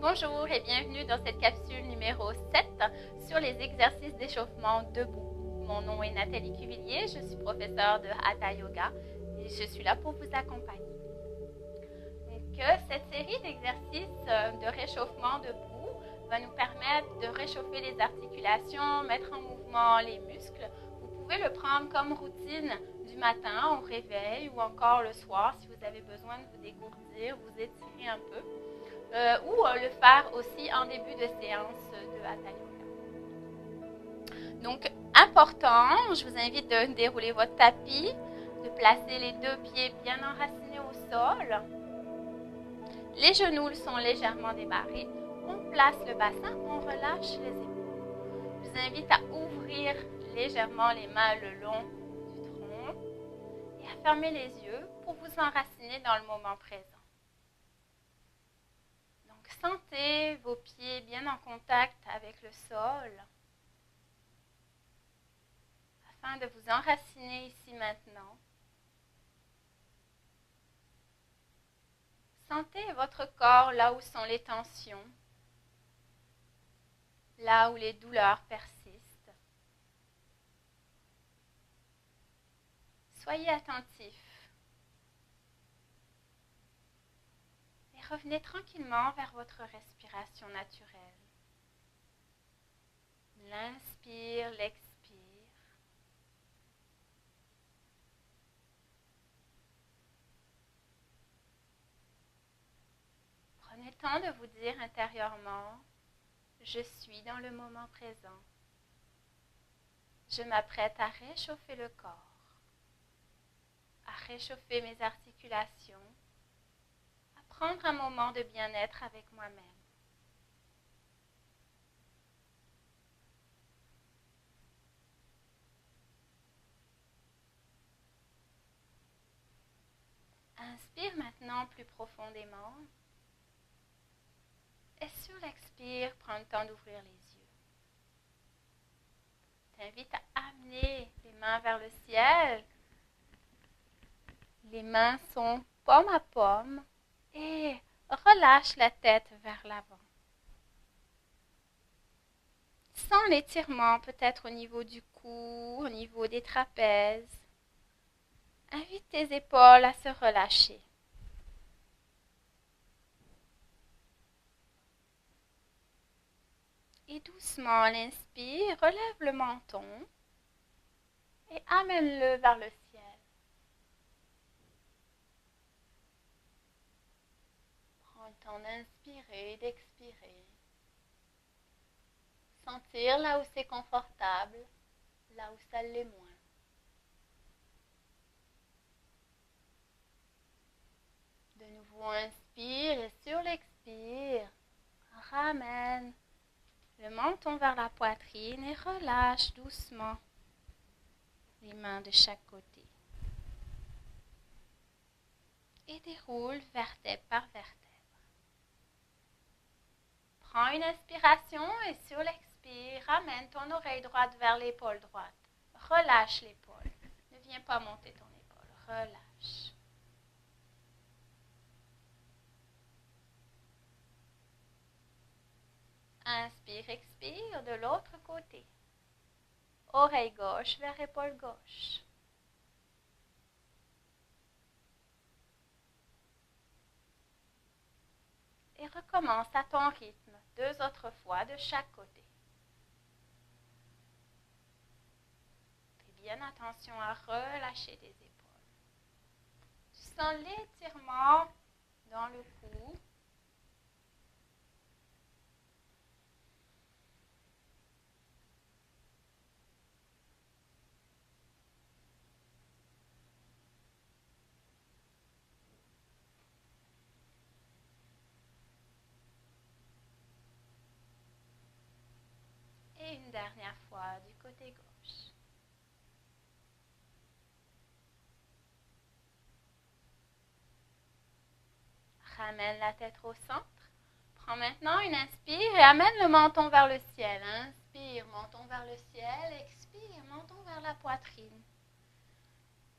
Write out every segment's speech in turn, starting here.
Bonjour et bienvenue dans cette capsule numéro 7 sur les exercices d'échauffement debout. Mon nom est Nathalie Cuvillier, je suis professeure de Hatha Yoga et je suis là pour vous accompagner. Donc, cette série d'exercices de réchauffement debout va nous permettre de réchauffer les articulations, mettre en mouvement les muscles. Vous pouvez le prendre comme routine du matin au réveil ou encore le soir si vous avez besoin de vous dégourdir, vous étirer un peu. Ou le faire aussi en début de séance de Hatha Yoga. Donc, important, je vous invite de dérouler votre tapis, de placer les deux pieds bien enracinés au sol. Les genoux sont légèrement débarrés. On place le bassin, on relâche les épaules. Je vous invite à ouvrir légèrement les mains le long du tronc et à fermer les yeux pour vous enraciner dans le moment présent. Sentez vos pieds bien en contact avec le sol afin de vous enraciner ici maintenant. Sentez votre corps là où sont les tensions, là où les douleurs persistent. Soyez attentifs. Revenez tranquillement vers votre respiration naturelle. L'inspire, l'expire. Prenez le temps de vous dire intérieurement, je suis dans le moment présent. Je m'apprête à réchauffer le corps, à réchauffer mes articulations, prendre un moment de bien-être avec moi-même. Inspire maintenant plus profondément. Et sur l'expire, prends le temps d'ouvrir les yeux. Je t'invite à amener les mains vers le ciel. Les mains sont paume à paume. Et relâche la tête vers l'avant. Sens l'étirement peut-être au niveau du cou, au niveau des trapèzes. Invite tes épaules à se relâcher. Et doucement, à l'inspire, relève le menton et amène-le vers le ciel. Prends le temps d'inspirer et d'expirer. Sentir là où c'est confortable, là où ça l'est moins. De nouveau, inspire et sur l'expire, ramène le menton vers la poitrine et relâche doucement les mains de chaque côté. Et déroule vertèbre par vertèbre. Prends une inspiration et sur l'expire, ramène ton oreille droite vers l'épaule droite. Relâche l'épaule. Ne viens pas monter ton épaule. Relâche. Inspire, expire de l'autre côté. Oreille gauche vers épaule gauche. Et recommence à ton rythme, 2 autres fois de chaque côté. Fais bien attention à relâcher tes épaules. Tu sens l'étirement dans le cou. Et une dernière fois du côté gauche. Ramène la tête au centre. Prends maintenant une inspire et amène le menton vers le ciel. Inspire, menton vers le ciel. Expire, menton vers la poitrine.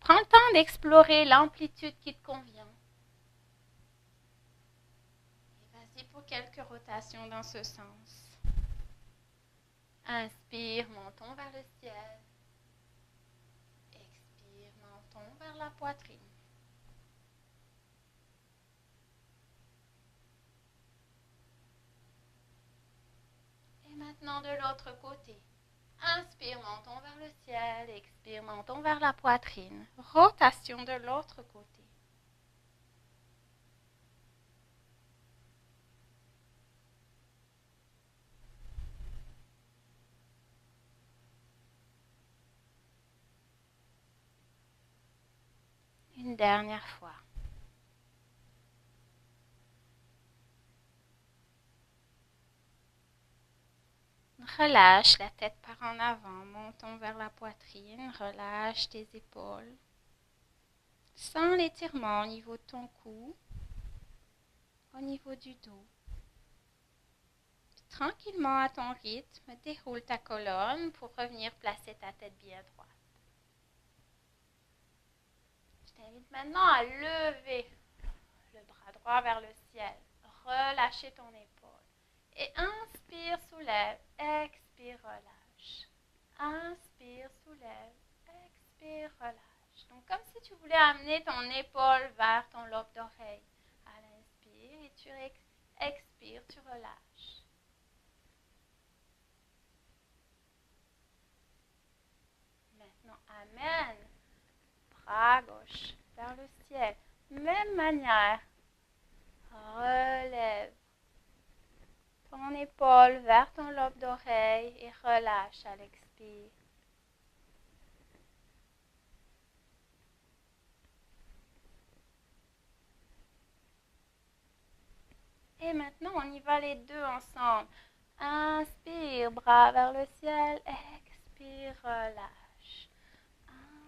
Prends le temps d'explorer l'amplitude qui te convient. Et Parti pour quelques rotations dans ce sens. Inspire, menton vers le ciel. Expire, menton vers la poitrine. Et maintenant de l'autre côté. Inspire, menton vers le ciel. Expire, menton vers la poitrine. Rotation de l'autre côté. Une dernière fois. Relâche la tête par en avant, menton vers la poitrine, relâche tes épaules. Sens l'étirement au niveau de ton cou, au niveau du dos. Puis, tranquillement à ton rythme, déroule ta colonne pour revenir placer ta tête bien droite. Je t'invite maintenant à lever le bras droit vers le ciel, relâcher ton épaule. Et inspire, soulève, expire, relâche. Inspire, soulève, expire, relâche. Donc comme si tu voulais amener ton épaule vers ton lobe d'oreille. À l'inspire et tu expires, tu relâches. Maintenant, amène. Bras gauche vers le ciel. Même manière. Relève ton épaule vers ton lobe d'oreille et relâche à l'expire. Et maintenant, on y va les deux ensemble. Inspire, bras vers le ciel. Expire, relâche.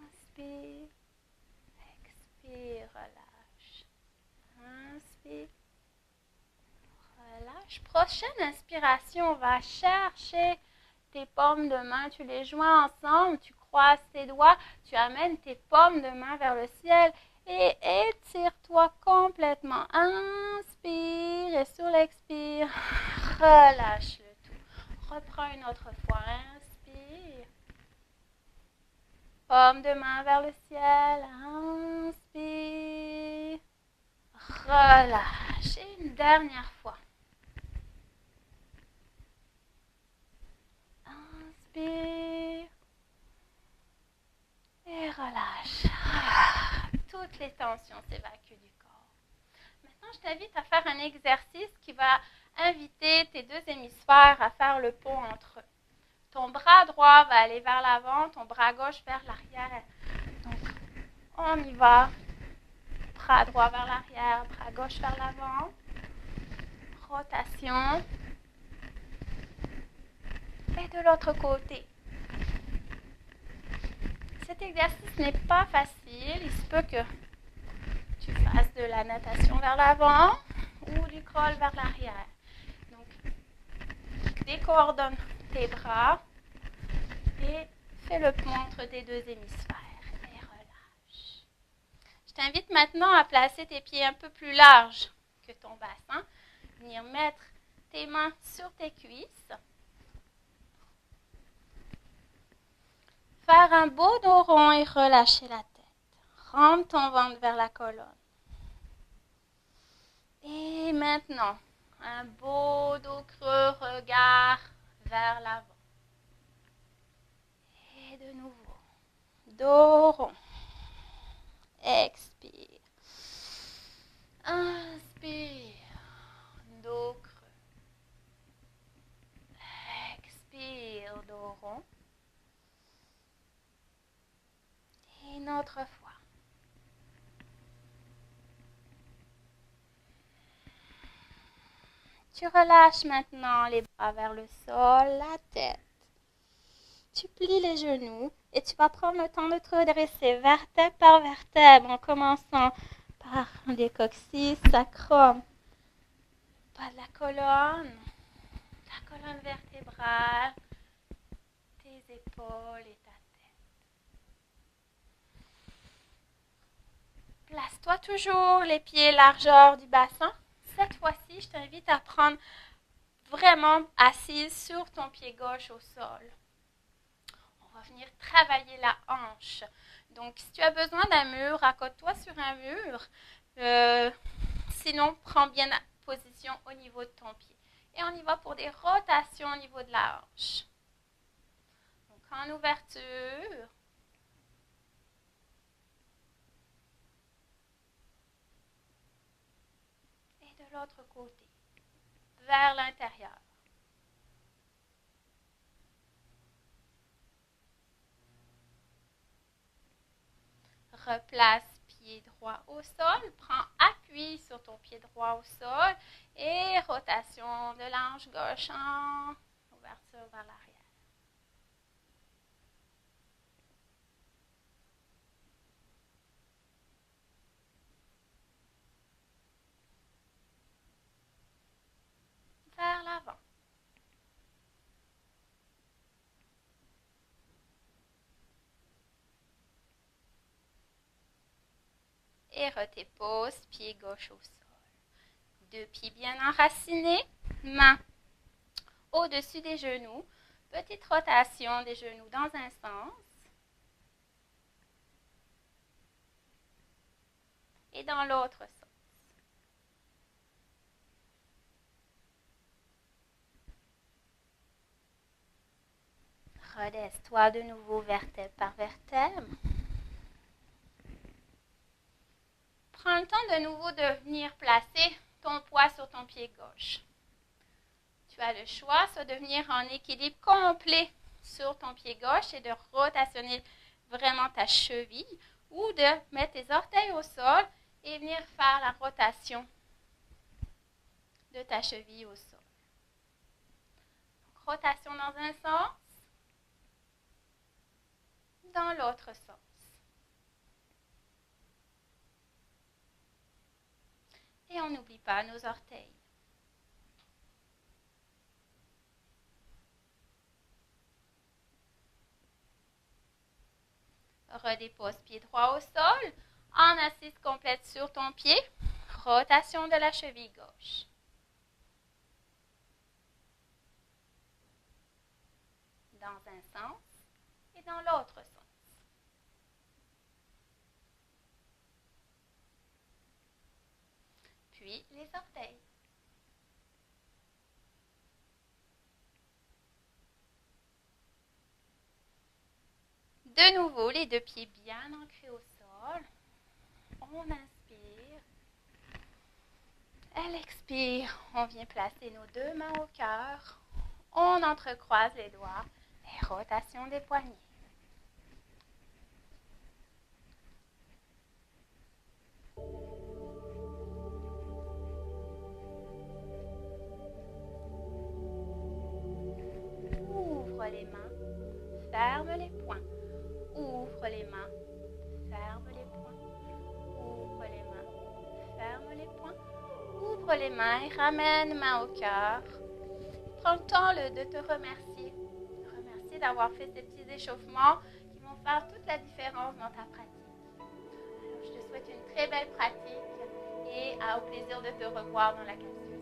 Inspire, expire, relâche. Inspire, relâche. Prochaine inspiration, on va chercher tes paumes de main. Tu les joins ensemble, tu croises tes doigts, tu amènes tes paumes de main vers le ciel. Et étire-toi complètement. Inspire et sur l'expire, relâche le tout. Reprends une autre fois. Inspire. Paume de main vers le ciel. Inspire. Relâche. Et une dernière fois. Inspire. Et relâche. Toutes les tensions s'évacuent du corps. Maintenant, je t'invite à faire un exercice qui va inviter tes deux hémisphères à faire le pont entre eux. Ton bras droit va aller vers l'avant, ton bras gauche vers l'arrière. Donc, on y va. Bras droit vers l'arrière, bras gauche vers l'avant. Rotation. Et de l'autre côté. Cet exercice n'est pas facile. Il se peut que tu fasses de la natation vers l'avant ou du crawl vers l'arrière. Donc, décoordonne tes bras et fais le pont entre tes deux hémisphères et relâche. Je t'invite maintenant à placer tes pieds un peu plus larges que ton bassin. Venir mettre tes mains sur tes cuisses. Faire un beau dos rond et relâcher la tête. Rampe ton ventre vers la colonne. Et maintenant, un beau dos creux, regard vers l'avant. Et de nouveau, dos rond. Expire. Inspire. Dos creux. Expire, dos rond. Et une autre fois. Tu relâches maintenant les bras vers le sol, la tête. Tu plies les genoux et tu vas prendre le temps de te redresser vertèbre par vertèbre en commençant par les coccyx, sacrum, pas de la colonne vertébrale, tes épaules et ta tête. Place-toi toujours les pieds largeur du bassin. Cette fois fois-ci, je t'invite à prendre vraiment assise sur ton pied gauche au sol. On va venir travailler la hanche. Donc, si tu as besoin d'un mur, accote-toi sur un mur. Sinon, prends bien position au niveau de ton pied. Et on y va pour des rotations au niveau de la hanche. Donc, en ouverture. Et de l'autre côté, vers l'intérieur. Replace pied droit au sol, prends appui sur ton pied droit au sol et rotation de la hanche gauche en ouverture vers l'arrière. Vers l'avant. Et redépose pied gauche au sol. Deux pieds bien enracinés, mains au-dessus des genoux. Petite rotation des genoux dans un sens. Et dans l'autre sens. Redresse-toi de nouveau vertèbre par vertèbre. Prends le temps de nouveau de venir placer ton poids sur ton pied gauche. Tu as le choix, soit de venir en équilibre complet sur ton pied gauche et de rotationner vraiment ta cheville, ou de mettre tes orteils au sol et venir faire la rotation de ta cheville au sol. Donc, rotation dans un sens, dans l'autre sens. Et on n'oublie pas nos orteils. Redépose pied droit au sol, en assise complète sur ton pied, rotation de la cheville gauche. Dans un sens et dans l'autre sens. Puis les orteils. De nouveau, les deux pieds bien ancrés au sol. On inspire. Elle expire. On vient placer nos deux mains au cœur. On entrecroise les doigts. Et rotation des poignets. Ouvre les mains. Ferme les poings. Ouvre les mains. Ferme les poings. Ouvre les mains. Ferme les poings. Ouvre les mains et ramène main au cœur. Prends le temps de te remercier. Remercier d'avoir fait ces petits échauffements qui vont faire toute la différence dans ta pratique. Alors, je te souhaite une très belle pratique et au plaisir de te revoir dans la capsule.